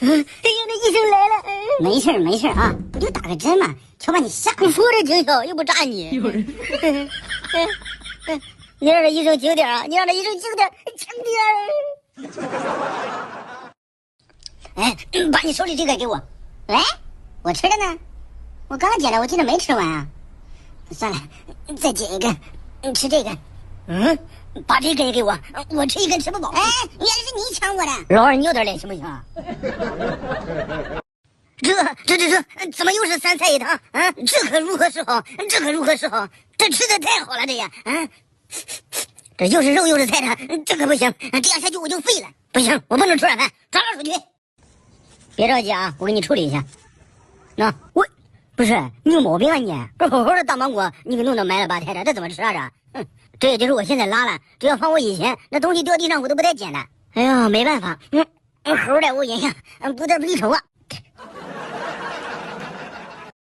哎呀，那医生来了。没事没事啊，不就打个针嘛，瞧把你吓你说这惊小又不扎你。你让这医生轻点啊！你让这医生轻点，轻点。哎，把你手里这个给我。喂，我吃的呢，我刚捡的，我记得没吃完啊。算了，再捡一根，吃这个。把这根也给我，我吃一根吃不饱。哎，原来是你抢我的。老二，你有点脸行不行啊？这怎么又是3菜一汤啊？这可如何是好？这可如何是好？这吃的太好了，这呀啊！这又是肉又是菜的，这可不行，这样下去我就废了。不行，我不能吃软饭，抓老鼠去。别着急啊，我给你处理一下。那我不是你有毛病啊你？这好好的大芒果，你给弄得埋了吧胎的，这怎么吃啊这？这也就是我现在拉了，只要放我以前，那东西掉地上我都不带捡的。哎呀，没办法，猴在我眼下，不得不离手啊。